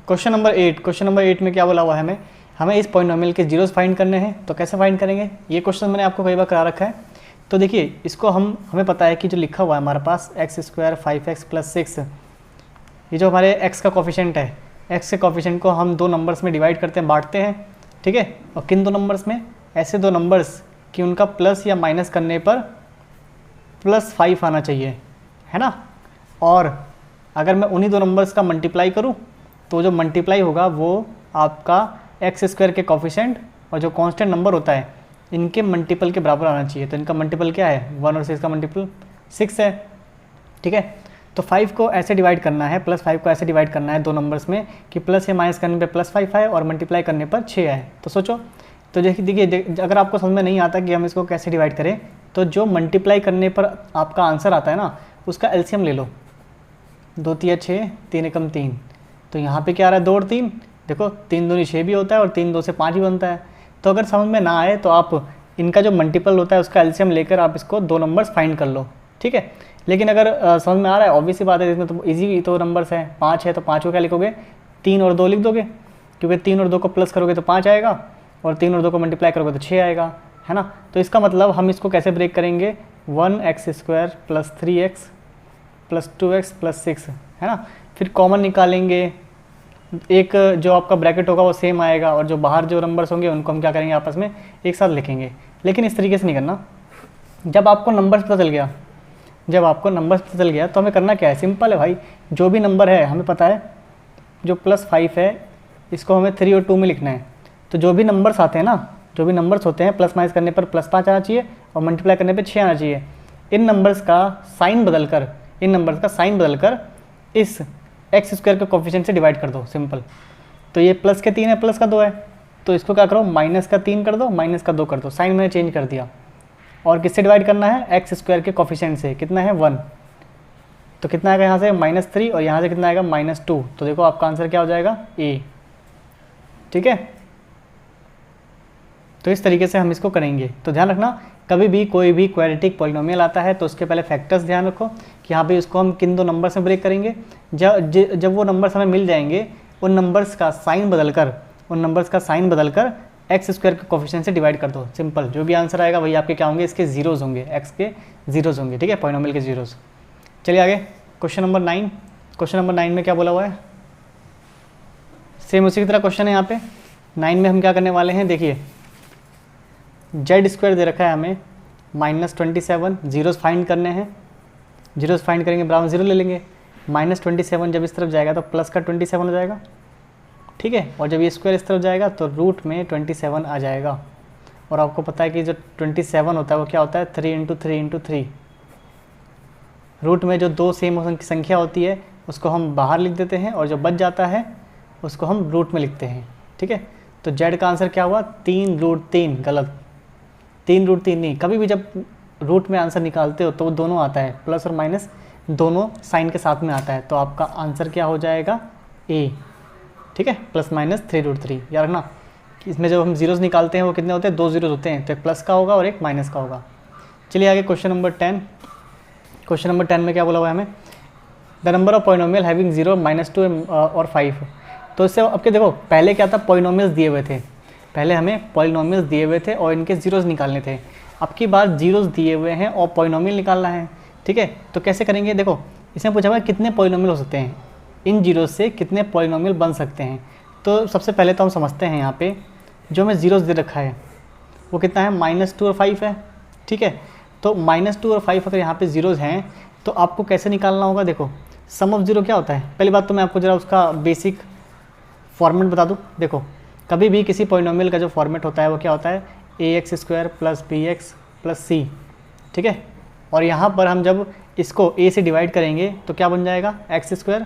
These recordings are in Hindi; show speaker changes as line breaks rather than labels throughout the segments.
क्वेश्चन नंबर 8 में क्या बोला हुआ है हमें इस पॉलिनोमियल के जीरोस फाइंड करने हैं। तो कैसे फाइंड करेंगे, ये क्वेश्चन मैंने आपको कई बार करा रखा है। तो देखिए इसको हमें पता है कि जो लिखा हुआ है हमारे पास x² 5x + 6, ये जो हमारे x का कोफिशिएंट है, x के कोफिशिएंट को हम दो नंबर्स में डिवाइड करते हैं, बांटते हैं, ठीक है। और किन दो नंबर्स में, ऐसे दो नंबर्स कि उनका प्लस या माइनस करने पर +5 आना चाहिए, है ना। और अगर मैं उन्हीं दो नंबर्स का मल्टीप्लाई करूं तो जो मल्टीप्लाई होगा वो आपका x² के कोफिशिएंट और जो कांस्टेंट नंबर होता है इनके मल्टीपल के बराबर आना चाहिए। तो इनका मल्टीपल क्या है, 1 और 6 का मल्टीपल 6 है, ठीक है। तो 5 को ऐसे डिवाइड करना है, +5 को ऐसे डिवाइड करना है दो नंबर्स में कि प्लस या माइनस करने पे +5 आए और मल्टीप्लाई करने पर 6 आए। तो सोचो, तो देखिए अगर आपको समझ में नहीं आता कि हम इसको कैसे डिवाइड करें, तो जो मल्टीप्लाई करने पर आपका आंसर आता है ना, उसका एलसीएम ले लो। 2 × 6, 3 × 3, तो यहाँ पे क्या आ रहा है 2 और 3, देखो 3 दूनी 6 भी होता है और 3 2 से 5 भी बनता है। तो अगर समझ में ना आए तो आप इनका जो मल्टीपल होता है उसका एलसीएम लेकर आप इसको दो नंबर्स फाइंड कर लो, ठीक है। लेकिन अगर समझ में आ रहा है, ऑब्वियस सी बात है, इसमें तो ईजी तो नंबर्स है, 5 है तो 5 को क्या लिखोगे, 3 और 2 लिख दोगे, क्योंकि 3 और 2 को प्लस करोगे तो 5 आएगा और 3 और 2 को मल्टीप्लाई करोगे तो 6 आएगा, है ना। तो इसका मतलब हम इसको कैसे ब्रेक करेंगे, 1x² + 3x + 2x + 6, है ना। फिर कॉमन निकालेंगे, एक जो आपका ब्रैकेट होगा वो सेम आएगा और जो बाहर जो नंबर्स होंगे उनको हम क्या करेंगे, आपस में एक साथ लिखेंगे। लेकिन इस तरीके से नहीं करना। जब आपको नंबर्स पता चल गया तो हमें करना क्या है, सिंपल है भाई। जो भी नंबर है हमें पता है, जो +5 है इसको हमें 3 और 2 में लिखना है। तो जो भी नंबर्स आते हैं ना, जो भी नंबर्स होते हैं, प्लस माइनस करने पर +5 आना चाहिए और मल्टीप्लाई करने पर 6 आना चाहिए। इन नंबर्स का साइन बदलकर इस x² के कोफिशिएंट से डिवाइड कर दो, सिंपल। तो ये प्लस के 3 है, प्लस का 2 है, तो इसको क्या करो, -3 कर दो, -2 कर दो, साइन मैंने चेंज कर दिया। और किससे डिवाइड करना है, x² के कोफिशिएंट से, कितना है 1, तो कितना आएगा यहाँ से -3 और यहाँ से कितना आएगा -2। तो देखो आपका आंसर क्या हो जाएगा, A, ठीक है। तो इस तरीके से हम इसको करेंगे। तो ध्यान रखना, कभी भी कोई भी क्वाड्रेटिक पॉलिनोमियल आता है तो उसके पहले फैक्टर्स ध्यान रखो कि यहाँ पे उसको हम किन दो नंबर से ब्रेक करेंगे। जब वो नंबर्स हमें मिल जाएंगे, उन नंबर्स का साइन बदलकर x² के कोफिशिएंट से डिवाइड कर दो, सिंपल। जो भी आंसर आएगा वही आपके क्या होंगे, इसके जीरोज़ होंगे, x के जीरोज़ होंगे, ठीक है, पॉलिनोमियल के जीरोज़। चलिए आगे, क्वेश्चन नंबर 9 में क्या बोला हुआ है, सेम उसी की तरह क्वेश्चन है। यहाँ पे 9 में हम क्या करने वाले हैं, देखिए z² दे रखा है हमें -27, जीरोज़ फाइंड करने हैं। जीरोज़ फाइंड करेंगे, बराबर 0 ले लेंगे। -27 जब इस तरफ जाएगा तो प्लस का 27 हो जाएगा, ठीक है। और जब ये स्क्वायर इस तरफ जाएगा तो रूट में 27 आ जाएगा। और आपको पता है कि जो 27 होता है वो क्या होता है, 3 × 3 × 3। रूट में जो दो सेम संख्या होती है उसको हम बाहर लिख देते हैं और जो बच जाता है उसको हम रूट में लिखते हैं, ठीक है। तो z का आंसर क्या हुआ, 3√3, गलत, 3√3 नहीं। कभी भी जब रूट में आंसर निकालते हो तो वो दोनों आता है, प्लस और माइनस दोनों साइन के साथ में आता है। तो आपका आंसर क्या हो जाएगा, A, ठीक है, +-3√3। याद रखना कि इसमें जब हम जीरोज़ निकालते हैं वो कितने होते हैं, 2 जीरोज़ होते हैं, तो एक प्लस का होगा और एक माइनस का होगा। चलिए आगे, क्वेश्चन नंबर 10 में क्या बोला हुआ है हमें, the number of polynomial having 0, -2 और 5। तो इससे अब के देखो, पहले क्या था, पॉलिनोमियल्स दिए हुए थे, पहले हमें पॉलिनोमियल्स दिए हुए थे और इनके जीरोज़ निकालने थे। अब की बार जीरोज़ दिए हुए हैं और पॉलिनोमियल निकालना है, ठीक है। तो कैसे करेंगे, देखो इसमें पूछा हुआ है कितने पॉलिनोमियल हो सकते हैं, इन जीरोज़ से कितने पॉलिनोमियल बन सकते हैं। तो सबसे पहले तो हम समझते हैं, यहाँ पे जो हमें जीरोज़ दे रखा है वो कितना है, -2 और 5 है, ठीक है। तो -2 और 5 अगर यहाँ पे जीरोज़ हैं तो आपको कैसे निकालना होगा, देखो सम ऑफ जीरो क्या होता है। पहली बात तो मैं आपको ज़रा उसका बेसिक फॉर्मेट बता दूँ। देखो कभी भी किसी पॉलिनोमियल का जो फॉर्मेट होता है वो क्या होता है, ax² + bx + c, ठीक है। और यहाँ पर हम जब इसको a से डिवाइड करेंगे तो क्या बन जाएगा, x²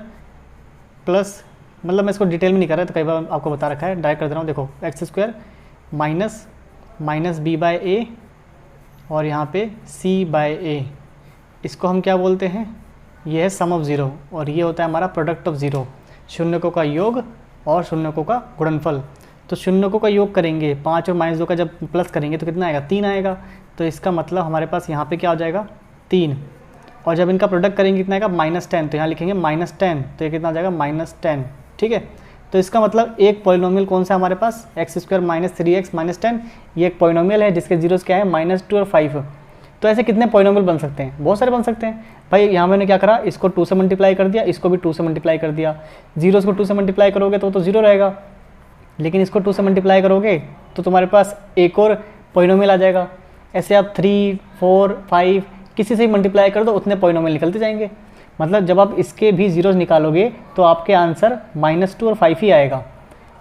प्लस, मतलब मैं इसको डिटेल में नहीं कर रहा, तो कई बार आपको बता रखा है, डायरेक्ट कर दे रहा हूँ। देखो x² माइनस b/a और यहाँ पे c/a, इसको हम क्या बोलते हैं, ये है सम ऑफ ज़ीरो और ये होता है हमारा प्रोडक्ट ऑफ ज़ीरो, शून्यकों का योग और शून्यकों का गुणनफल। तो शून्यकों का योग करेंगे, 5 और -2 का जब प्लस करेंगे तो कितना आएगा, 3 आएगा। तो इसका मतलब हमारे पास यहाँ पे क्या हो जाएगा, 3। और जब इनका प्रोडक्ट करेंगे कितना आएगा, -10, तो यहाँ लिखेंगे -10, तो ये कितना आ जाएगा, -10, ठीक है। तो इसका मतलब एक पॉलिनोमियल कौन सा हमारे पास, x square minus 3x minus 10, ये एक पॉलिनोमियल है जिसके जीरोस क्या है -2 और 5। तो ऐसे कितने पॉलिनोमियल बन सकते हैं, बहुत सारे बन सकते हैं भाई। यहाँ मैंने क्या करा, इसको 2 से मल्टीप्लाई कर दिया, इसको भी 2 से मल्टीप्लाई कर दिया। जीरोस को 2 से मल्टीप्लाई करोगे तो 0 रहेगा, लेकिन इसको 2 से मल्टीप्लाई करोगे तो तुम्हारे पास एक और पॉलिनोमियल आ जाएगा। ऐसे आप 3, 4, 5 किसी से भी मल्टीप्लाई कर दो, उतने पॉलिनोमियल निकलते जाएंगे। मतलब जब आप इसके भी जीरोस निकालोगे तो आपके आंसर -2 और 5 ही आएगा।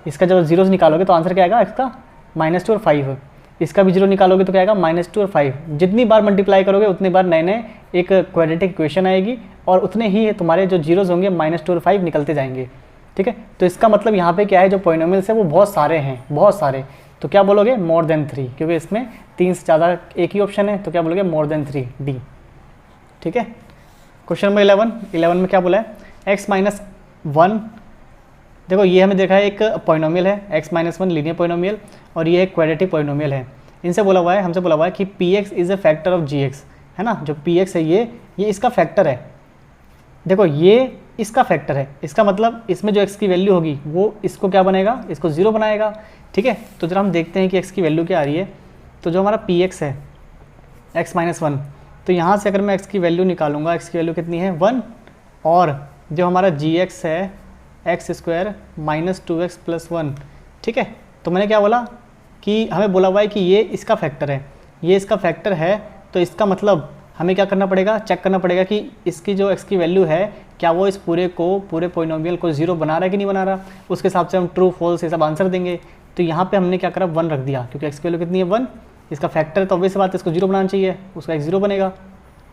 इसका जब जीरोस निकालोगे तो आंसर क्या आएगा, इसका -2 और 5। इसका भी जीरो निकालोगे तो क्या आएगा, -2 और 5। जितनी बार मल्टीप्लाई करोगे उतनी बार नए नए एक क्वाड्रेटिक इक्वेशन आएगी और उतने ही तुम्हारे जो जीरोस होंगे -2 और 5 निकलते जाएंगे। ठीक है, तो इसका मतलब यहाँ पे क्या है, जो पॉलिनोमियल्स है वो बहुत सारे हैं, बहुत सारे। तो क्या बोलोगे, मोर देन 3, क्योंकि इसमें 3 से ज़्यादा एक ही ऑप्शन है, तो क्या बोलोगे, मोर देन 3, डी। ठीक है, क्वेश्चन नंबर 11 में क्या बोला है, x माइनस 1। देखो ये हमें देखा है एक पॉलिनोमियल है x माइनस 1 लीनियर पॉलिनोमियल, और ये एक क्वाड्रेटिक पॉलिनोमियल है। इनसे बोला हुआ है, हमसे बोला हुआ है कि px is a factor of gx, है ना। जो px है ये इसका फैक्टर है। देखो ये इसका फैक्टर है, इसका मतलब इसमें जो x की वैल्यू होगी वो इसको क्या बनाएगा, इसको 0 बनाएगा। ठीक है, तो जरा हम देखते हैं कि x की वैल्यू क्या आ रही है। तो जो हमारा px है x माइनस 1, तो यहाँ से अगर मैं x की वैल्यू निकालूंगा, x की वैल्यू कितनी है 1, और जो हमारा gx है x square minus 2x plus 1। ठीक है, तो मैंने क्या बोला कि हमें बोला हुआ है कि ये इसका फैक्टर है, ये इसका फैक्टर है। तो इसका मतलब हमें क्या करना पड़ेगा, चेक करना पड़ेगा कि इसकी जो x की वैल्यू है क्या वो इस पूरे पॉलिनोमियल को 0 बना रहा है कि नहीं बना रहा। उसके हिसाब से हम ट्रू फॉल्स ये सब आंसर देंगे। तो यहाँ पे हमने क्या करा, 1 रख दिया, क्योंकि x की वैल्यू कितनी है 1, इसका फैक्टर है तो ऑब्वियस बात है इसको 0 बनाना चाहिए, उसका x 0 बनेगा।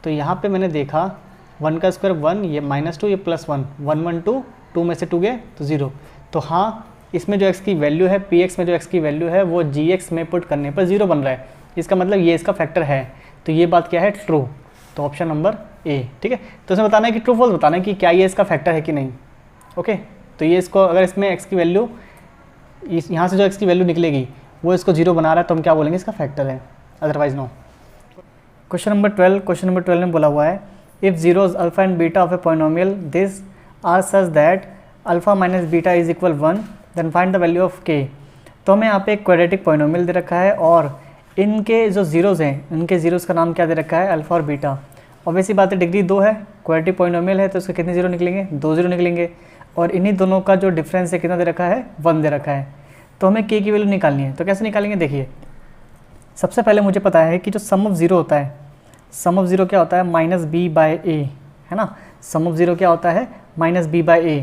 तो यहाँ पे मैंने देखा 1 का स्क्वायर 1, ये -2, ये +1, 1 1 2, 2 में से 2 गए तो 0। तो हाँ, इसमें जो x की वैल्यू है, px में जो x की वैल्यू है वो gx में पुट करने पर 0 बन रहा है। इसका मतलब ये इसका फैक्टर है। तो ये बात क्या है, ट्रू। तो ऑप्शन नंबर ए। ठीक है, तो इसमें बताना है कि ट्रू फॉल्स बताना है कि क्या ये इसका फैक्टर है कि नहीं। ओके, तो ये इसको अगर इसमें x की वैल्यू, यहाँ से जो x की वैल्यू निकलेगी वो इसको 0 बना रहा है तो हम क्या बोलेंगे, इसका फैक्टर है, अदरवाइज नो। क्वेश्चन नंबर 12 में बोला हुआ है, if zeros alpha and beta of a polynomial this are such that alpha minus beta is equal 1, then find the value of k। तो हमें यहाँ पे एक क्वाड्रेटिक पॉलिनोमियल दे रखा है और इनके जो जीरोज़ हैं, इनके जीरोज़ का नाम क्या दे रखा है, अल्फा और बीटा। ऑब्वियस सी बात है, डिग्री 2 है, क्वाड्रेटिक पॉलिनोमियल है तो उसके कितने जीरो निकलेंगे, 2 जीरो निकलेंगे। और इन्हीं दोनों का जो डिफरेंस है कितना दे रखा है, 1 दे रखा है। तो हमें k की वैल्यू निकालनी है। तो कैसे निकालेंगे, देखिए सबसे पहले मुझे पता है कि जो सम ऑफ ज़ीरो होता है, सम ऑफ ज़ीरो क्या होता है, -b/a, है ना। सम ऑफ ज़ीरो क्या होता है, -b/a।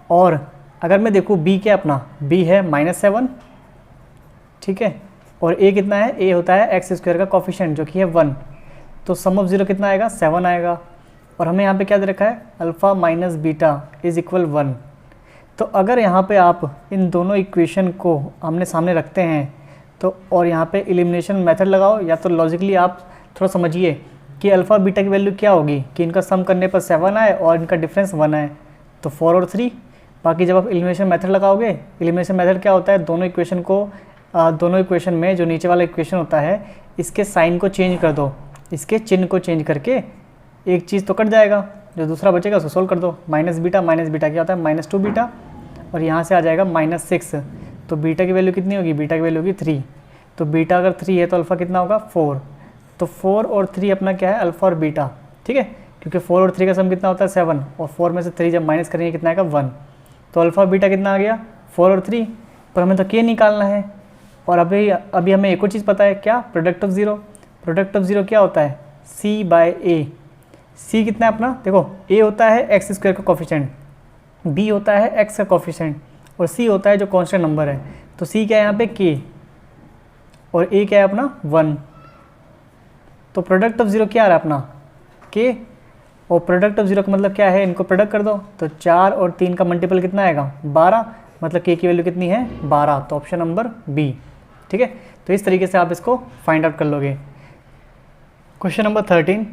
और अगर मैं देखूँ b क्या अपना, b है -7, ठीक है, और a कितना है, a होता है एक्स स्क्वायर का कोफिशिएंट जो कि है 1। तो सम ऑफ ज़ीरो कितना आएगा, 7 आएगा। और हमें यहाँ पे क्या दे रखा है, alpha minus beta is equal 1। तो अगर यहाँ पे आप इन दोनों इक्वेशन को आमने सामने रखते हैं तो, और यहाँ पे एलिमिनेशन मेथड लगाओ, या तो लॉजिकली आप थोड़ा समझिए कि अल्फ़ा बीटा की वैल्यू क्या होगी कि इनका सम करने पर 7 आए और इनका डिफरेंस 1 आए, तो 4 और 3। बाकी जब आप एलिमिनेशन मेथड लगाओगे, एलिमिनेशन मेथड क्या होता है, दोनों इक्वेशन में जो नीचे वाला इक्वेशन होता है इसके साइन को चेंज कर दो, इसके चिन्ह को चेंज करके एक चीज़ तो कट जाएगा, जो दूसरा बचेगा उसको सोल्व कर दो। माइनस बीटा क्या होता है, -2 बीटा, और यहाँ से आ जाएगा -6। तो बीटा की वैल्यू कितनी होगी, बीटा की वैल्यू होगी 3। तो बीटा अगर 3 है तो अल्फ़ा कितना होगा, 4। तो 4 और 3 अपना क्या है, अल्फ़ा और बीटा। ठीक है, क्योंकि 4 और 3 का सम कितना होता है 7, और 4 में से 3 जब माइनस करेंगे कितना आएगा 1। तो अल्फ़ा बीटा कितना आ गया, 4 और 3। पर हमें तो k निकालना है। और अभी हमें एक और चीज़ पता है, क्या, product of zero. Product of zero क्या होता है, c/a। c कितना है अपना, देखो a होता है एक्स स्क्वायर का कोफिशिएंट, b होता है x का कोफिशिएंट, और c होता है जो कांस्टेंट नंबर है। तो c क्या है यहाँ पे, k, और a क्या है अपना 1। तो प्रोडक्ट ऑफ ज़ीरो क्या आ रहा है अपना, k, और प्रोडक्ट ऑफ ज़ीरो का मतलब क्या है, इनको प्रोडक्ट कर दो। तो 4 और 3 का मल्टीपल कितना आएगा, 12, मतलब k की वैल्यू कितनी है, 12। तो ऑप्शन नंबर बी। ठीक है, तो इस तरीके से आप इसको फाइंड आउट कर लोगे। Question number 13,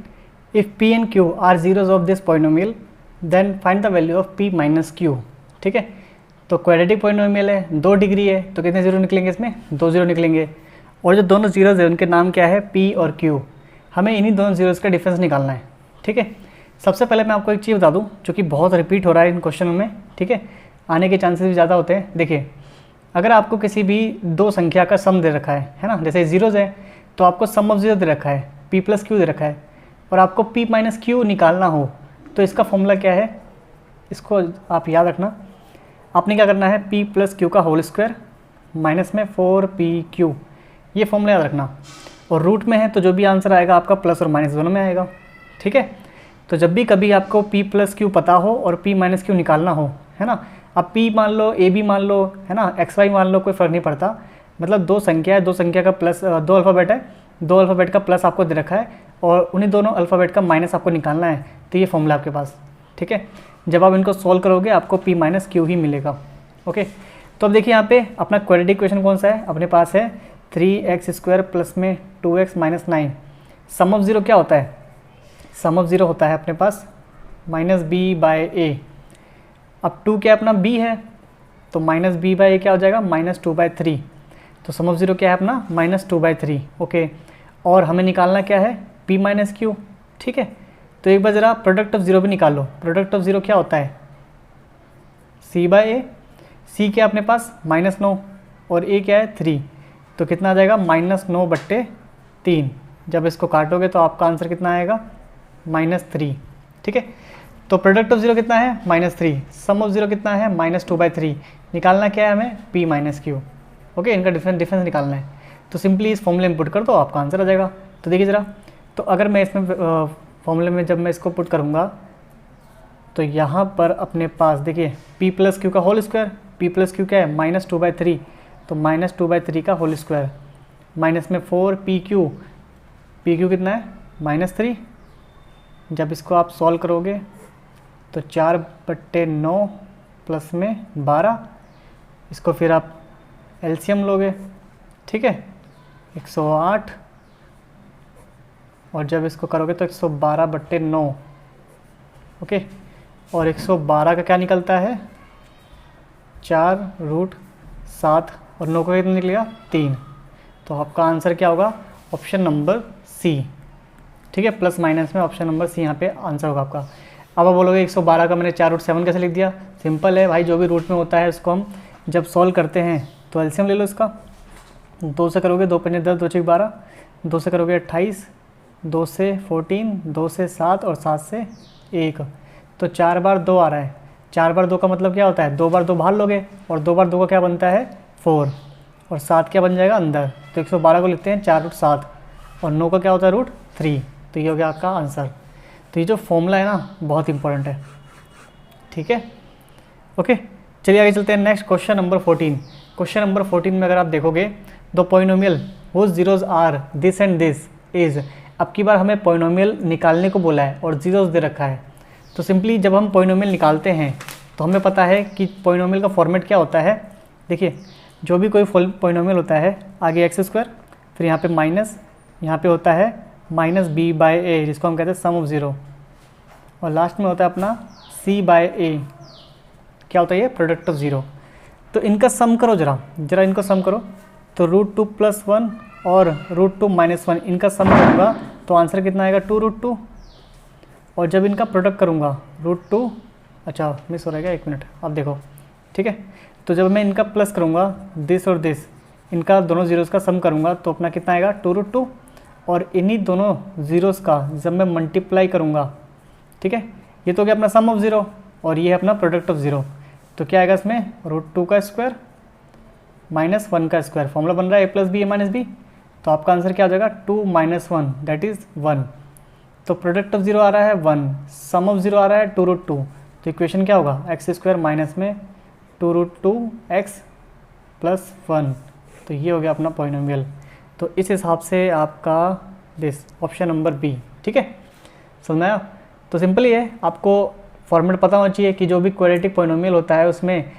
if p and q are zeros of this polynomial then find the value of p minus q। ठीक है, तो क्वाड्रेटिक पॉलिनोमियल है, 2 डिग्री है, तो कितने जीरो निकलेंगे इसमें, 2 जीरो निकलेंगे। और जो दोनों जीरोज है उनके नाम क्या है, p और q। हमें इन्हीं दोनों जीरोज का डिफरेंस निकालना है। ठीक है, सबसे पहले मैं आपको एक चीज़ बता दूं जो कि बहुत रिपीट हो रहा है इन क्वेश्चनों में। ठीक है, आने के चांसेस भी ज़्यादा होते हैं। देखिए, अगर आपको किसी भी दो संख्या का सम दे रखा है ना, जैसे जीरोज़ है तो आपको सम ऑफ जीरो दे रखा है, p प्लस क्यू दे रखा है, और आपको p माइनस क्यू निकालना हो तो इसका फॉर्मूला क्या है, इसको आप याद रखना। आपने क्या करना है, p प्लस क्यू का होल स्क्वायर माइनस में 4pq, ये फॉर्मूला याद रखना। और रूट में है तो जो भी आंसर आएगा आपका प्लस और माइनस दोनों में आएगा, ठीक है। तो जब भी कभी आपको p प्लस क्यू पता हो और p माइनस क्यू निकालना हो, है ना, अब p मान लो, a b मान लो, है ना, x y मान लो, कोई फ़र्क नहीं पड़ता। मतलब दो संख्या है, दो संख्या का प्लस, दो अल्फ़ाबेट है, दो अल्फ़ाबेट का प्लस आपको दे रखा है और उन्हीं दोनों अल्फ़ाबेट का माइनस आपको निकालना है, तो ये फॉर्मूला आपके पास, ठीक है। जब आप इनको सॉल्व करोगे आपको p माइनस क्यू ही मिलेगा। ओके, तो अब देखिए यहाँ पे अपना क्वाड्रेटिक इक्वेशन कौन सा है, अपने पास है 3x² प्लस में 2x minus 9। Some of zero क्या होता है, सम ऑफ ज़ीरो होता है अपने पास माइनस b/a। अब 2 क्या अपना b है, तो माइनस b/a क्या हो जाएगा, -2/3। तो सम ऑफ ज़ीरो क्या है अपना, -2/3। ओके, और हमें निकालना क्या है, p माइनस क्यू, ठीक है। तो एक बार ज़रा प्रोडक्ट ऑफ ज़ीरो भी निकाल लो। प्रोडक्ट ऑफ ज़ीरो क्या होता है, c/a। c क्या अपने पास -9 और a क्या है 3, तो कितना आ जाएगा -9/3। जब इसको काटोगे तो आपका आंसर कितना आएगा, -3, ठीक है। तो प्रोडक्ट ऑफ ज़ीरो कितना है, -3। सम ऑफ ज़ीरो कितना है, -2/3। निकालना क्या है हमें, p माइनस क्यू। ओके, इनका डिफरेंस निकालना है। तो सिंपली इस फॉर्मूले में पुट कर दो, आपका आंसर आ जाएगा। तो देखिए ज़रा, तो अगर मैं इसमें फॉर्मूले में जब मैं इसको पुट करूँगा तो यहाँ पर अपने पास देखिए p प्लस क्यू का whole square, p plus q क्या है -2/3, तो -2/3 का होल स्क्वायर माइनस में 4pq, pq कितना है -3। जब इसको आप सॉल्व करोगे तो 4/9 प्लस में 12, इसको फिर आप एलसीएम लोगे, ठीक है, 108, और जब इसको करोगे तो 112/9। ओके, और 112 का क्या निकलता है, 4√7, और 9 का कितना निकलेगा 3। तो आपका आंसर क्या होगा, ऑप्शन नंबर सी, ठीक है। प्लस माइनस में ऑप्शन नंबर सी यहाँ पे आंसर होगा आपका। अब आप बोलोगे 112 का मैंने 4√7 कैसे लिख दिया, सिंपल है भाई, जो भी रूट में होता है उसको हम जब सॉल्व करते हैं तो एलसीएम ले लो इसका। 2 से करोगे 2 पंजे 10, 2 6 12, 2 से करोगे 28, 2 से 14, 2 से 7 और 7 से 1, तो 4 बार 2 आ रहा है। 4 बार 2 का मतलब क्या होता है, 2 बार 2 बाहर लोगे, और 2 बार 2 का क्या बनता है 4, और 7 क्या बन जाएगा अंदर। तो 112 को लिखते हैं 4√7, और 9 का क्या होता है √3। तो ये हो गया आपका आंसर। तो ये जो फॉर्मूला है ना बहुत इंपॉर्टेंट है, ठीक है। ओके, चलिए आगे चलते हैं। Next question number 14। Question number 14 में अगर आप देखोगे, the polynomial whose zeros are this and this is. अब की बार हमें पॉलिनोमियल निकालने को बोला है और जीरोज दे रखा है। तो सिंपली जब हम पॉलिनोमियल निकालते हैं तो हमें पता है कि पॉलिनोमियल का फॉर्मेट क्या होता है। देखिए, जो भी कोई पॉलिनोमियल होता है, आगे x², फिर यहाँ पे माइनस, यहाँ पे होता है -b/a, जिसको हम कहते हैं सम ऑफ ज़ीरो, और लास्ट में होता है अपना c/a, क्या होता है ये, प्रोडक्ट ऑफ ज़ीरो। तो इनका सम करो, जरा इनको सम करो। तो √2 + 1 और √2 - 1, इनका सम करूँगा तो आंसर कितना आएगा 2√2। और जब इनका प्रोडक्ट करूँगा √2, अच्छा मिस हो रहेगा, 1 मिनट, अब देखो, ठीक है। तो जब मैं इनका प्लस करूँगा दिस और दिस, इनका दोनों ज़ीरोज़ का सम करूँगा तो अपना कितना आएगा 2√2, और इन्हीं दोनों ज़ीरोज़ का जब मैं मल्टीप्लाई करूँगा, ठीक है, ये तो क्या अपना सम ऑफ ज़ीरो और ये है अपना प्रोडक्ट ऑफ ज़ीरो। तो क्या आएगा इसमें √2 का स्क्वायर - 1 का स्क्वायर, फॉर्मूला बन रहा है a + b a - b। तो आपका आंसर क्या हो जाएगा 2 - 1, दैट इज़ 1। तो प्रोडक्ट ऑफ ज़ीरो आ रहा है 1, सम ऑफ ज़ीरो आ रहा है 2√2। तो इक्वेशन क्या होगा, x² माइनस में 2√2x + 1। तो ये हो गया अपना पॉलिनोमियल। तो इस हिसाब से आपका दिस ऑप्शन नंबर बी, ठीक है, समझ में आया। तो सिंपल ही है, आपको फॉर्मेट पता होना चाहिए कि जो भी क्वाड्रेटिक पॉलिनोमियल होता है उसमें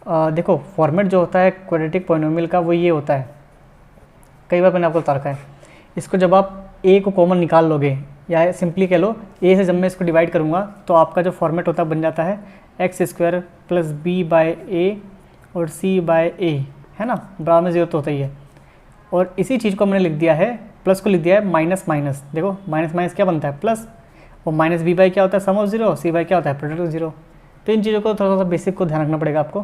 देखो फॉर्मेट जो होता है क्वाड्रेटिक पॉलिनोमियल का वो ये होता है, कई बार मैंने आपको बता रखा है। इसको जब आप a को कॉमन निकाल लोगे, या सिंपली कह लो a से जब मैं इसको डिवाइड करूँगा तो आपका जो फॉर्मेट होता है बन जाता है x² + b/a और c/a, है ना, बराबर में 0 तो होता ही है। और इसी चीज़ को हमने लिख दिया है, प्लस को लिख दिया है माइनस, देखो माइनस क्या बनता है प्लस, और -b/, क्या होता है सम ऑफ ज़ीरो, c/, क्या होता है प्रोडक्ट ऑफ ज़ीरो। तो इन चीज़ों को थोड़ा सा बेसिक को ध्यान रखना पड़ेगा आपको।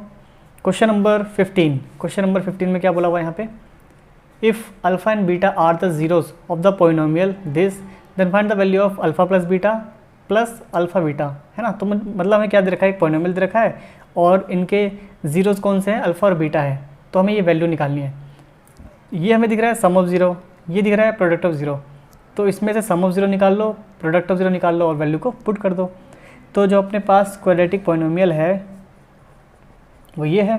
क्वेश्चन नंबर 15 में क्या बोला हुआ है यहाँ पे, if alpha and beta are the zeros of the polynomial this then find the value of alpha plus beta plus alpha beta, है ना। तो मतलब हमें क्या दे रखा है, एक पोइनोमियल दे रखा है और इनके जीरोज कौन से हैं, अल्फा और बीटा है, तो हमें ये वैल्यू निकालनी है। ये हमें दिख रहा है सम ऑफ ज़ीरो, ये दिख रहा है प्रोडक्ट ऑफ ज़ीरो, तो इसमें से सम ऑफ ज़ीरो निकाल लो, प्रोडक्ट ऑफ ज़ीरो निकाल लो और वैल्यू को पुट कर दो। तो जो अपने पास क्वाड्रेटिक पोइनोमियल है वो ये है।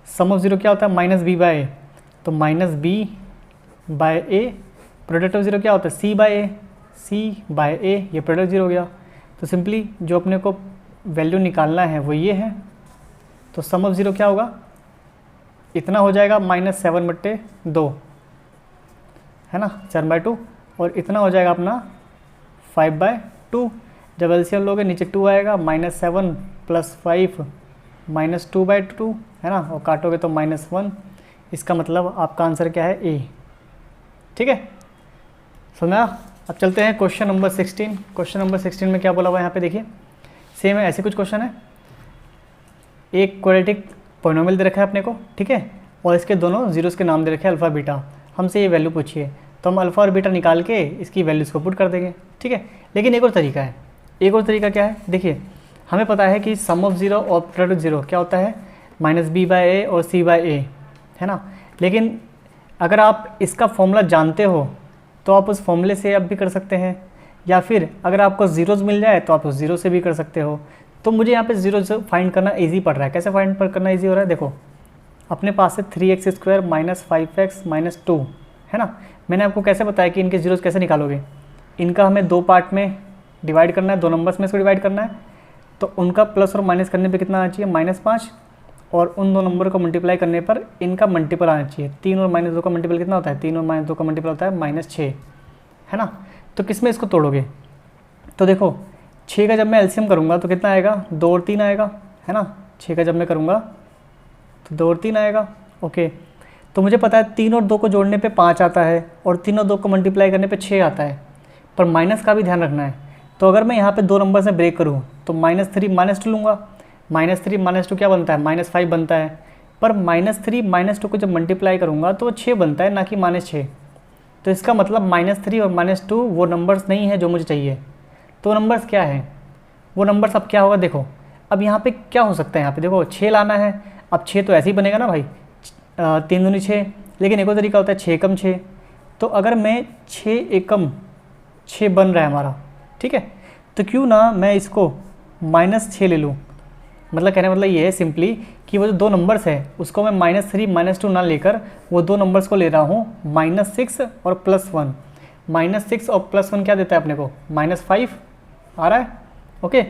सम ऑफ ज़ीरो क्या होता है, माइनस बी बाय ए, तो minus b by a. Product of zero क्या होता है, सी बाय ए, सी बाय ए, ये प्रोडक्ट ज़ीरो हो गया। तो सिंपली जो अपने को वैल्यू निकालना है वो ये है। तो सम ऑफ ज़ीरो क्या होगा, इतना हो जाएगा -7/2, है ना, 7/2, और इतना हो जाएगा अपना 5/2। जब एलसीएम लोगे नीचे 2 आएगा, -7 + 5 -2/2, है ना, और काटोगे तो -1। इसका मतलब आपका आंसर क्या है, ए। ठीक है, समझा। अब चलते हैं क्वेश्चन नंबर 16। क्वेश्चन नंबर 16 में क्या बोला हुआ है यहाँ पे देखिए, सेम है, ऐसे कुछ क्वेश्चन है। एक क्वाड्रेटिक पोइनोमियल दे रखा है अपने को, ठीक है, और इसके दोनों जीरोस के नाम दे रखे हैं अल्फ़ा बीटा। हमसे ये वैल्यू पूछिए, तो हम अल्फ़ा और बीटा निकाल के इसकी वैल्यूज़ को पुट कर देंगे, ठीक है। लेकिन एक और तरीका है, एक और तरीका क्या है, देखिए हमें पता है कि सम ऑफ ज़ीरो और प्रोडक्ट ऑफ ज़ीरो क्या होता है, -b/a और c/a, है ना। लेकिन अगर आप इसका फॉर्मूला जानते हो तो आप उस फॉर्मूले से अब भी कर सकते हैं, या फिर अगर आपको ज़ीरोज़ मिल जाए तो आप उस ज़ीरो से भी कर सकते हो। तो मुझे यहाँ पे ज़ीरोज़ फाइंड करना ईजी पड़ रहा है। कैसे फाइंड करना ईजी हो रहा है, देखो अपने पास है 3x² - 5x - 2, है ना। मैंने आपको कैसे बताया कि इनके ज़ीरोज़ कैसे निकालोगे, इनका हमें 2 पार्ट में डिवाइड करना है, 2 नंबर्स में इसको डिवाइड करना है। तो उनका प्लस और माइनस करने पे कितना आना चाहिए, -5, और उन 2 नंबर को मल्टीप्लाई करने पर इनका मल्टीपल आना चाहिए। 3 और -2 का मल्टीपल कितना होता है, 3 और -2 का मल्टीपल होता है -6, है ना। तो किस में इसको तोड़ोगे, तो देखो 6 का जब मैं एलसीएम करूँगा तो कितना आएगा, 2 और 3 आएगा, है ना। 6 का जब मैं करूँगा तो 2 और 3 आएगा, ओके। तो मुझे पता है 3 और 2 को जोड़ने पे 5 आता है और 3 और 2 को मल्टीप्लाई करने पे 6 आता है, पर माइनस का भी ध्यान रखना है। तो अगर मैं यहाँ पे 2 नंबर से ब्रेक करूँ तो -3 -2 लूँगा, -3 -2 क्या बनता है, -5 बनता है, पर -3 -2 को जब मल्टीप्लाई करूँगा तो वो 6 बनता है, ना कि -6। तो इसका मतलब -3 और -2 वो नंबर्स नहीं है जो मुझे चाहिए। तो नंबर्स क्या है, वो नंबर्स अब क्या होगा, देखो अब यहाँ पे क्या हो सकता है, यहाँ पे देखो 6 लाना है। अब 6 तो ऐसे ही बनेगा ना भाई, 3 दूनी 6, लेकिन एक और तरीका होता है 6 × 6। तो अगर मैं 6 एकम 6 बन रहा है हमारा, ठीक है, तो क्यों ना मैं इसको -6 ले लूँ। मतलब कहने मतलब ये है सिंपली कि वो जो 2 नंबर्स है उसको मैं -3 -2 ना लेकर वो 2 नंबर्स को ले रहा हूँ -6 और +1। -6 और +1 क्या देता है अपने को, -5 आ रहा है, ओके।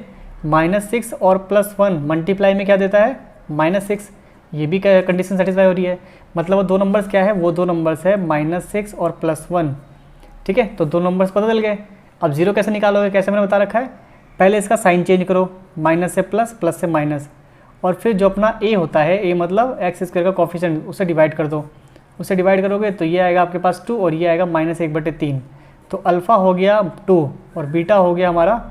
-6 और +1 मल्टीप्लाई में क्या देता है, -6। ये भी कंडीशन सेटिस्फाई हो रही है, मतलब वो 2 नंबर्स क्या है, वो 2 नंबर्स है -6 और +1, ठीक है। तो 2 नंबर्स पता चल गए। अब जीरो कैसे निकालोगे, कैसे मैंने बता रखा है, पहले इसका साइन चेंज करो, माइनस से प्लस, प्लस से माइनस, और फिर जो अपना a होता है, a मतलब x² का कोफिशिएंट, उससे डिवाइड कर दो। उससे डिवाइड करोगे तो ये आएगा आपके पास 2 और ये आएगा -1/3। तो अल्फ़ा हो गया 2 और बीटा हो गया हमारा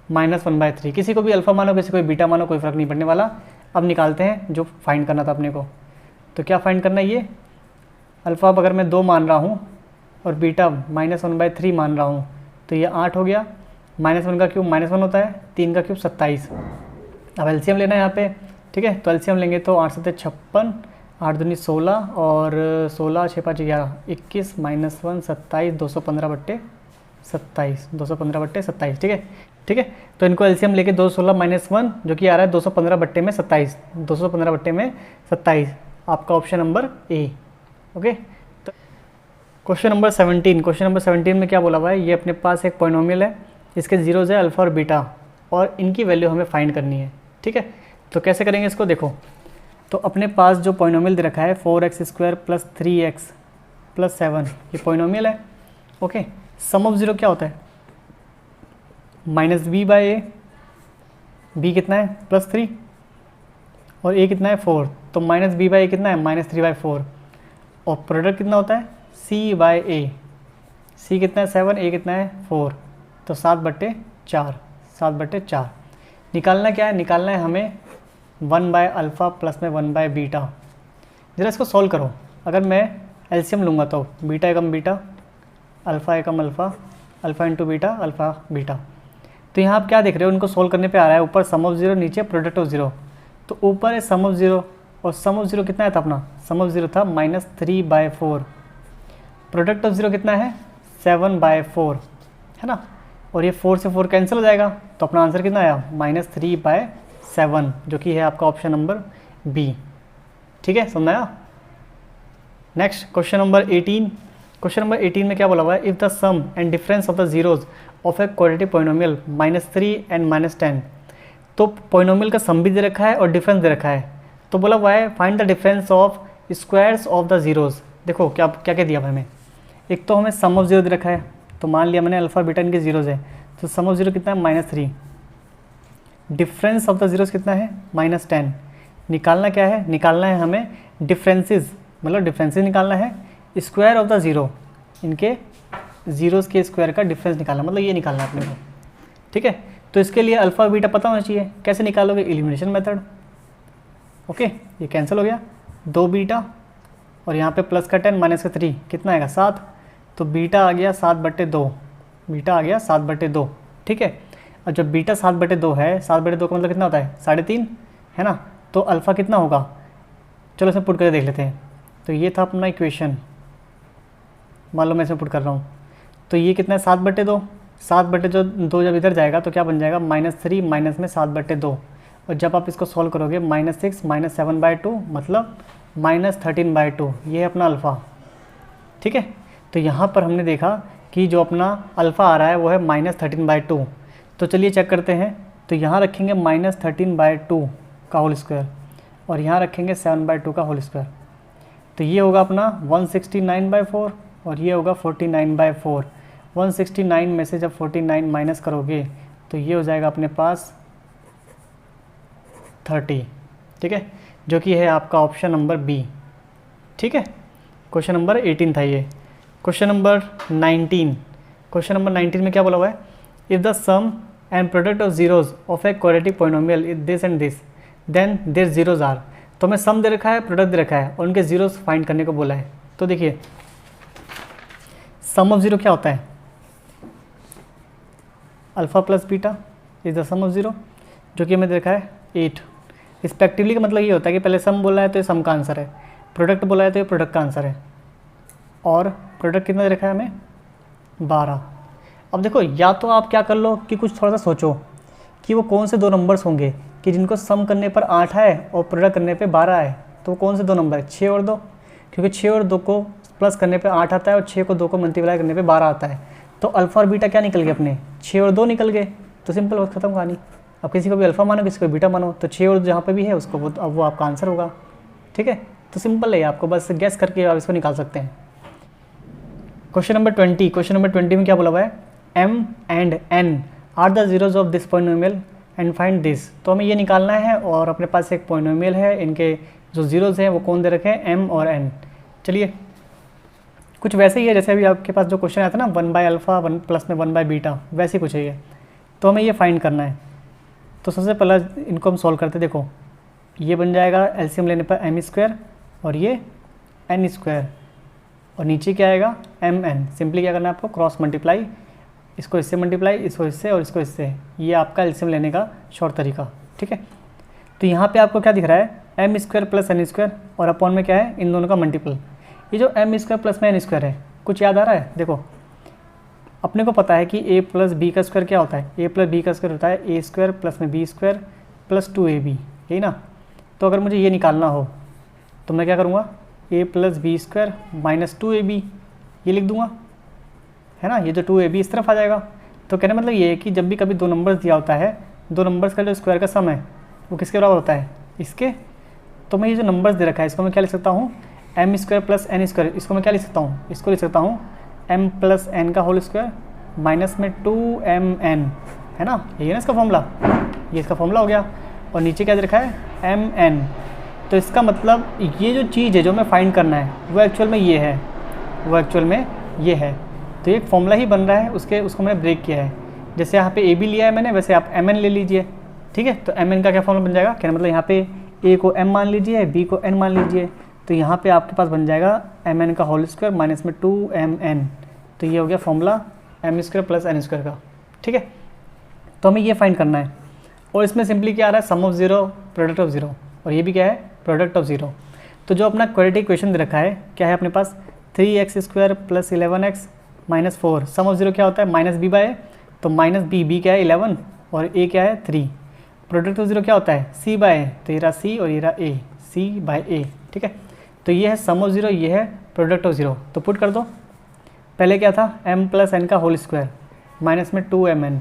-1/3। किसी को भी अल्फ़ा मानो, किसी को भी बीटा मानो, कोई फ़र्क नहीं पड़ने वाला। अब निकालते हैं जो फाइंड करना था अपने को। तो क्या फाइंड करना है, ये अल्फ़ा अगर मैं 2 मान रहा हूँ और बीटा -1/3 मान रहा हूँ तो ये 8 हो गया। -1 का क्यूब -1 होता है, 3 का क्यूब 27। अब एलसीएम लेना है यहाँ पे, ठीक है। तो एलसीएम लेंगे तो 8 × 7 = 56, 8 दूनी 16 और 16, 6 × 5 = 11, 21 -1 27, 215/27, 215/27, ठीक है, ठीक है। तो इनको एलसीएम लेके 216 -1 जो कि आ रहा है 215/27, 215/27 आपका ऑप्शन नंबर ए, ओके। तो क्वेश्चन नंबर 17, क्वेश्चन नंबर 17 में क्या बोला हुआ है, ये अपने पास एक पॉलिनोमियल है, इसके जीरोज़ है अल्फ़ा और बीटा, और इनकी वैल्यू हमें फाइंड करनी है, ठीक है। तो कैसे करेंगे इसको, देखो तो अपने पास जो पॉलिनोमियल दे रखा है 4x² + 3x + 7, ये पॉलिनोमियल है, ओके। सम ऑफ ज़ीरो क्या होता है, -b/a, b कितना है +3 और a कितना है 4, तो -b/a कितना है -3/4, और प्रोडक्ट कितना होता है c/a, c कितना है 7, a कितना है 4, तो 7/4, 7/4। निकालना क्या है, निकालना है हमें 1/α प्लस में 1/β। ज़रा इसको सॉल्व करो। अगर मैं एलसीएम लूँगा तो बीटा एकम बीटा, अल्फ़ा एकम alpha, alpha into beta, alpha beta. तो यहाँ आप क्या देख रहे हो, उनको सोल्व करने पे आ रहा है ऊपर सम ऑफ जीरो, नीचे प्रोडक्ट ऑफ जीरो। तो ऊपर है सम ऑफ जीरो, और सम ऑफ जीरो कितना है था अपना, सम ऑफ जीरो था -3/4। प्रोडक्ट ऑफ जीरो कितना है 7/4, है ना। और ये 4 से 4 कैंसिल हो जाएगा, तो अपना आंसर कितना आया -3/7, जो कि है आपका ऑप्शन नंबर बी। ठीक है, समझ आया। Next question number 18। Question number 18 में क्या बोला हुआ है, if the sum and difference of the zeros of a quadratic polynomial -3 and -10। तो पोलिनोमियल का सम भी दे रखा है और डिफरेंस दे रखा है। तो बोला हुआ है find the difference of squares of the zeros. देखो क्या क्या क्या दिया हुआ हमें, एक तो हमें सम ऑफ जीरो दे रखा है, तो मान लिया मैंने अल्फा बीटा इनके जीरोज है, तो सम ऑफ जीरो कितना है -3, डिफरेंस ऑफ द जीरोज कितना है -10। निकालना क्या है, निकालना है हमें डिफरेंसेस, मतलब डिफरेंसेस निकालना है, स्क्वायर ऑफ द ज़ीरो, इनके ज़ीरोज़ के स्क्वायर का डिफरेंस निकालना, मतलब ये निकालना है अपने को। ठीक है, तो इसके लिए अल्फ़ा बीटा पता होना चाहिए। कैसे निकालोगे, एलिमिनेशन मेथड। ओके, ये कैंसिल हो गया, 2 बीटा और यहाँ पे प्लस का 10 माइनस का 3 कितना आएगा 7, तो बीटा आ गया 7/2, बीटा आ गया 7/2। ठीक है, और जब बीटा 7/2 है, 7/2 का मतलब कितना होता है 3.5, है ना। तो अल्फ़ा कितना होगा, चलो इसे पुट करके देख लेते हैं। तो ये था अपना इक्वेशन, मान लो मैं इसमें पुट कर रहा हूँ, तो ये कितना है 7/2, 7/2 जब इधर जाएगा तो क्या बन जाएगा -3 माइनस में 7/2, और जब आप इसको सॉल्व करोगे -6 माइनस 7/2 मतलब -13/2, ये है अपना अल्फ़ा। ठीक है, तो यहाँ पर हमने देखा कि जो अपना अल्फ़ा आ रहा है वो है -13/2। तो चलिए चेक करते हैं, तो यहाँ रखेंगे -13/2 का होल स्क्वायर और यहाँ रखेंगे 7/2 का होल स्क्वायर, तो ये होगा अपना 169/4 और ये होगा 49/4। 169 में से जब 49 माइनस करोगे तो ये हो जाएगा अपने पास 30। ठीक है, जो कि है आपका ऑप्शन नंबर बी। ठीक है, क्वेश्चन नंबर 18 था ये। Question number 19। क्वेश्चन नंबर 19 में क्या बोला हुआ है, if the sum and product of zeros of a quadratic polynomial is this and this then their zeros are. तो हमें सम दे रखा है, प्रोडक्ट दे रखा है और उनके जीरोस फाइंड करने को बोला है। तो देखिए सम ऑफ जीरो क्या होता है, alpha plus beta is the sum of zero, जो कि हमें दे रखा है 8। रिस्पेक्टिवली का मतलब ये होता है कि पहले सम बोला है तो ये सम का आंसर है, प्रोडक्ट बोला है तो ये प्रोडक्ट का आंसर है, और प्रोडक्ट कितना दे रखा है हमें 12। अब देखो, या तो आप क्या कर लो कि कुछ थोड़ा सा सोचो कि वो कौन से दो नंबर्स होंगे कि जिनको सम करने पर 8 है और प्रोडक्ट करने पे 12 है। तो कौन से दो नंबर है, 6 और 2, क्योंकि 6 और 2 को प्लस करने पे 8 आता है और 6 को 2 को मल्टीप्लाई करने पे 12 आता है। तो अल्फ़ा और बीटा क्या निकल गए अपने, 6 और 2 निकल गए। तो सिंपल बात खत्म कहानी। अब किसी को भी अल्फ़ा मानो, किसी को बीटा मानो, तो 6 और जहाँ पे भी है उसको वो आपका आंसर होगा। ठीक है, तो सिंपल है, आपको बस गैस करके आप इसको निकाल सकते हैं। Question number 20। क्वेश्चन नंबर 20 में क्या बोला हुआ है, m and n are the zeros of this polynomial and find this. तो हमें ये निकालना है और अपने पास एक पोलिनोमियल है, इनके जो जीरोज हैं वो कौन दे रखे हैं, m और n। चलिए कुछ वैसे ही है जैसे अभी आपके पास जो क्वेश्चन आया था ना 1/α 1 प्लस में 1/β, वैसे कुछ है ये। तो हमें ये फाइंड करना है। तो सबसे पहला इनको हम सॉल्व करते, देखो ये बन जाएगा एलसीएम लेने पर m² और ये n², और नीचे क्या आएगा mn। सिंपली क्या करना है आपको, क्रॉस मल्टीप्लाई, इसको इससे मल्टीप्लाई, इसको इससे और इसको इससे, ये आपका एलसीएम लेने का शॉर्ट तरीका। ठीक है, तो यहाँ पे आपको क्या दिख रहा है, m² प्लस n² और अपॉन में क्या है, इन दोनों का मल्टीपल। ये जो m² प्लस में n² है, कुछ याद आ रहा है। देखो अपने को पता है कि a प्लस बी का स्क्वायर क्या होता है, a प्लस बी का स्क्वायर होता है a² प्लस में b² प्लस 2ab, यही ना। तो अगर मुझे ये निकालना हो तो मैं क्या करूँगा, a plus b² minus 2ab ये लिख दूँगा, है ना। ये जो 2ab इस तरफ आ जाएगा। तो कहने मतलब ये है कि जब भी कभी दो नंबर्स दिया होता है, दो नंबर्स का जो स्क्वायर का सम है वो किसके बराबर होता है, इसके। तो मैं ये जो नंबर्स दे रखा है इसको मैं क्या लिख सकता हूँ, m² प्लस n², इसको मैं क्या लिख सकता हूँ, इसको लिख सकता हूँ m प्लस n का होल स्क्वायर माइनस में 2mn, है ना। यही है ना इसका फॉर्मूला, ये इसका फॉर्मूला हो गया। और नीचे क्या दे रखा है mn। तो इसका मतलब ये जो चीज़ है जो हमें फाइंड करना है वो एक्चुअल में ये है, वो एक्चुअल में ये है। तो एक फॉर्मूला ही बन रहा है, उसको मैंने ब्रेक किया है। जैसे यहाँ पे ए बी लिया है मैंने, वैसे आप mn ले लीजिए, ठीक है। तो एम एन का क्या फॉर्मूला बन जाएगा, क्या मतलब यहाँ पे ए को एम मान लीजिए, बी को एन मान लीजिए, तो यहाँ पे आपके पास बन जाएगा एम एन का होल स्क्वायर माइनस में 2mn। तो ये हो गया formula m square plus n square का, ठीक है। तो हमें ये फाइंड करना है, और इसमें सिंपली क्या आ रहा है, sum of zero product of zero, और ये भी क्या है, प्रोडक्ट ऑफ जीरो। तो जो अपना क्वाड्रेटिक इक्वेशन दे रखा है, क्या है अपने पास 3x square plus 11x minus 4, sum of zero क्या होता है माइनस बी बाय, तो माइनस बी क्या है 11 और ए क्या है 3, प्रोडक्ट ऑफ जीरो क्या होता है सी बाय, तो ये रहा सी और ये रहा ए, सी बाय ए, ठीक है। तो ये है सम ऑफ जीरो, ये है प्रोडक्ट ऑफ जीरो। तो पुट कर दो, पहले क्या था m प्लस एन का होल स्क्वायर माइनस में 2mn,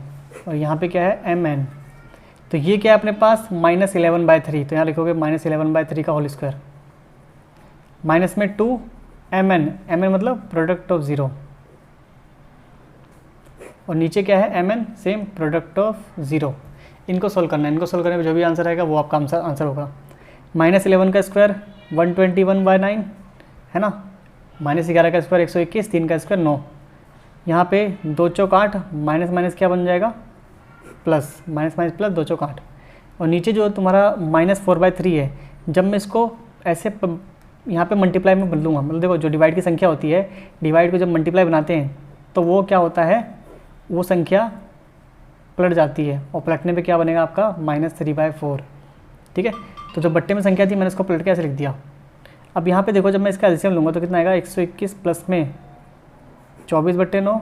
और यहाँ पे क्या है mn, तो ये क्या है अपने पास -11/3, तो यहाँ लिखोगे -11/3 का होल स्क्वायर माइनस में 2mn, mn मतलब प्रोडक्ट ऑफ ज़ीरो, और नीचे क्या है mn same product of zero. इनको सोल्व करना है, इनको सोल्व करने में जो भी आंसर आएगा वो आपका आंसर होगा। -11 का स्क्वायर 121/9 है ना, -11 का स्क्वायर 121, 3 का स्क्वायर 9, यहाँ पे 2 चौक 8, माइनस माइनस क्या बन जाएगा प्लस, माइनस माइनस प्लस 2 चौक 8, और नीचे जो तुम्हारा -4/3 है, जब मैं इसको ऐसे यहाँ पे मल्टीप्लाई में बदलूँगा, मतलब देखो जो डिवाइड की संख्या होती है, डिवाइड को जब मल्टीप्लाई बनाते हैं तो वो क्या होता है, वो संख्या पलट जाती है, और पलटने पे क्या बनेगा आपका -3/4, ठीक है। तो जो बट्टे में संख्या थी मैंने इसको पलट के ऐसे लिख दिया। अब यहाँ पे देखो जब मैं इसका एलसीएम लूँगा तो कितना आएगा 121 प्लस में 24/9,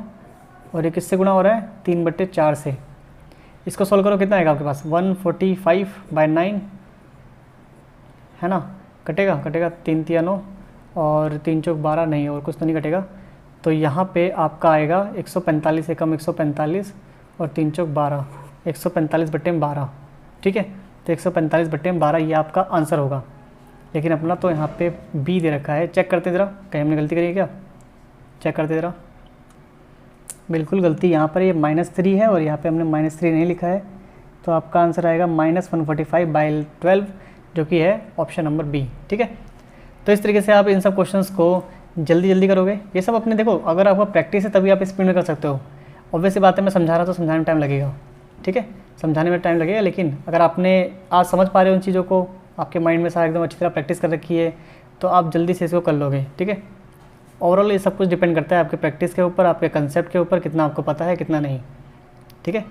और ये किससे गुणा हो रहा है 3/4 से। इसको सोल्व करो कितना आएगा आपके पास 145/9 है ना, कटेगा 3 3 9 और 3 चौक 12, नहीं और कुछ तो नहीं कटेगा। तो यहाँ पे आपका आएगा 145 से कम 145 और 3 चौक 12, 145/12, ठीक है। तो 145/12 ये आपका आंसर होगा। लेकिन अपना तो यहाँ पे बी दे रखा है, चेक करते ज़रा कहीं हमने गलती करी है क्या, चेक करते ज़रा। बिल्कुल गलती, यहाँ पर ये -3 है और यहाँ पे हमने -3 नहीं लिखा है, तो आपका आंसर आएगा -145/12, जो कि है ऑप्शन नंबर बी, ठीक है। तो इस तरीके से आप इन सब क्वेश्चंस को जल्दी करोगे। ये सब अपने देखो, अगर आपको प्रैक्टिस है तभी आप स्पीड में कर सकते हो। ऑब्वियस सी बात है, मैं समझा रहा तो समझाने में टाइम लगेगा, ठीक है, समझाने में टाइम लगेगा, लेकिन अगर आपने आज समझ पा रहे हो उन चीज़ों को, आपके माइंड में सारा एकदम अच्छी तरह प्रैक्टिस कर रखी है, तो आप जल्दी से इसको कर लोगे, ठीक है। ओवरऑल ये सब कुछ डिपेंड करता है आपके प्रैक्टिस के ऊपर, आपके कंसेप्ट के ऊपर, कितना आपको पता है कितना नहीं, ठीक है।